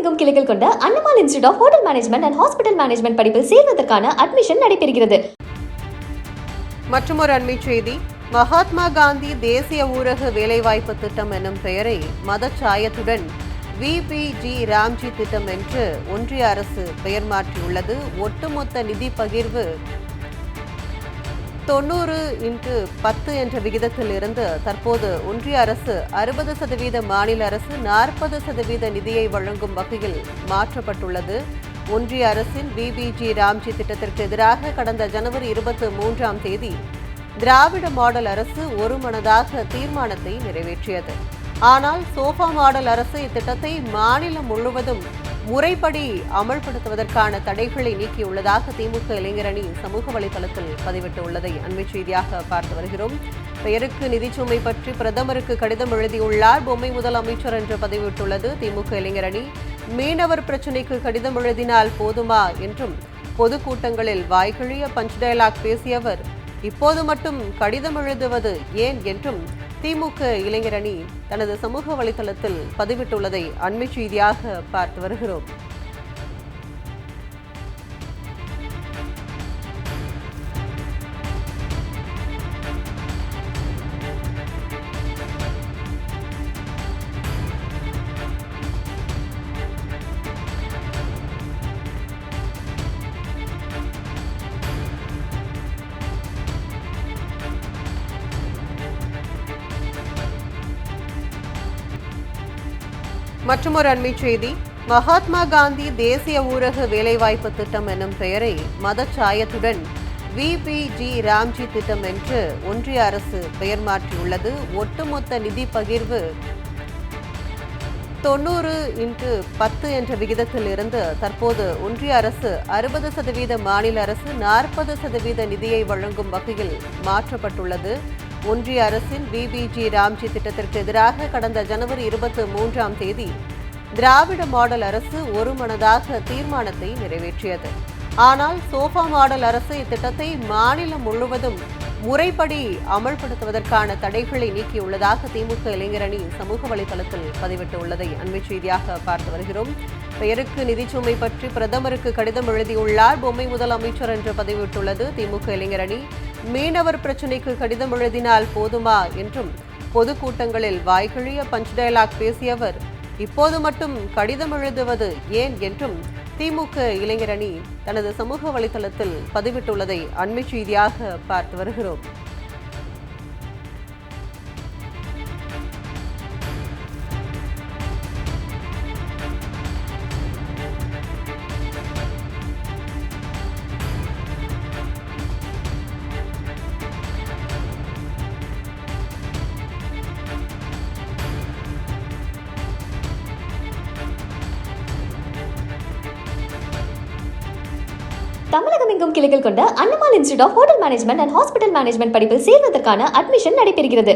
தமிழகமெங்கும் கிளைகள் கொண்ட Annamal institute of hotel management and hospital management படிப்பில் சேர்வதற்கான அட்மிஷன் நடைபெறுகிறது. மற்றொரு அண்மை செய்தி. மகாத்மா காந்தி தேசிய ஊரக வேலைவாய்ப்பு திட்டம் எனும் பெயரை மதச்சாயத்துடன் விபிஜி ராம்ஜி திட்டம் என்று ஒன்றிய அரசு பெயர் மாற்றியுள்ளது. ஒட்டுமொத்த நிதி பகிர்வு 90/10 என்ற விகிதத்தில் இருந்து தற்போது ஒன்றிய அரசு 60%, மாநில அரசு 40% நிதியை வழங்கும் வகையில் மாற்றப்பட்டுள்ளது. ஒன்றிய அரசின் விபிஜி ராம்ஜி திட்டத்திற்கு எதிராக கடந்த ஜனவரி 23ஆம் தேதி திராவிட மாடல் அரசு ஒருமனதாக தீர்மானத்தை நிறைவேற்றியது. ஆனால் சோஃபா மாடல் அரசு இத்திட்டத்தை மாநிலம் முழுவதும் முறைப்படி அமல்படுத்துவதற்கான தடைகளை நீக்கியுள்ளதாக திமுக இளைஞரணி சமூக வலைதளத்தில் பதிவிட்டுள்ளதை அண்மை செய்தியாக பார்த்து வருகிறோம். பெயருக்கு நிதிச்சுமை பற்றி பிரதமருக்கு கடிதம் எழுதியுள்ளார் பொம்மை முதலமைச்சர் என்று பதிவிட்டுள்ளது திமுக இளைஞரணி. மீனவர் பிரச்சினைக்கு கடிதம் எழுதினால் போதுமா என்றும் பொதுக்கூட்டங்களில் வாய்கிழிய பஞ்ச் டயலாக் பேசியவர் இப்போது மட்டும் கடிதம் எழுதுவது ஏன் என்றும் திமுக இளைஞரணி தனது சமூக வலைதளத்தில் பதிவிட்டுள்ளதை அண்மை செய்தியாக பார்த்து வருகிறோம். மற்றொரு அண்மை செய்தி. மகாத்மா காந்தி தேசிய ஊரக வேலைவாய்ப்பு திட்டம் எனும் பெயரை மதச்சாயத்துடன் விபிஜி ராம்ஜி திட்டம் என்று ஒன்றிய அரசு பெயர் மாற்றியுள்ளது. ஒட்டுமொத்த நிதி பகிர்வு 90/10 என்ற விகிதத்தில் இருந்து தற்போது ஒன்றிய அரசு 60%, மாநில அரசு 40% நிதியை வழங்கும் வகையில் மாற்றப்பட்டுள்ளது. ஒன்றிய அரசின் விபிஜி ராம்ஜி திட்டத்திற்கு எதிராக கடந்த ஜனவரி 23ஆம் தேதி திராவிட மாடல் அரசு ஒருமனதாக தீர்மானத்தை நிறைவேற்றியது. ஆனால் சோஃபா மாடல் அரசு இத்திட்டத்தை மாநிலம் முழுவதும் முறைப்படி அமல்படுத்துவதற்கான தடைகளை நீக்கியுள்ளதாக திமுக இளைஞரணி சமூக வலைதளத்தில் பதிவிட்டுள்ளதை அண்மை செய்தியாக பார்த்து வருகிறோம். பெயருக்கு நிதிச்சுமை பற்றி பிரதமருக்கு கடிதம் எழுதியுள்ளார் பொம்மை முதலமைச்சர் என்று பதிவிட்டுள்ளது திமுக இளைஞரணி. மீனவர் பிரச்சினைக்கு கடிதம் எழுதினால் போதுமா என்றும் பொதுக்கூட்டங்களில் வாய்கிழிய பஞ்ச் டயலாக் பேசியவர் இப்போது மட்டும் கடிதம் எழுதுவது ஏன் என்றும் திமுக இளைஞரணி தனது சமூக வலைதளத்தில் பதிவிட்டுள்ளதை அண்மை செய்தியாக பார்த்து வருகிறோம். தமிழகமெங்கும் கிளைகள் கொண்ட Annamal institute of hotel management and hospital management படிப்பில் சேர்வதற்கான அட்மிஷன் நடைபெறுகிறது.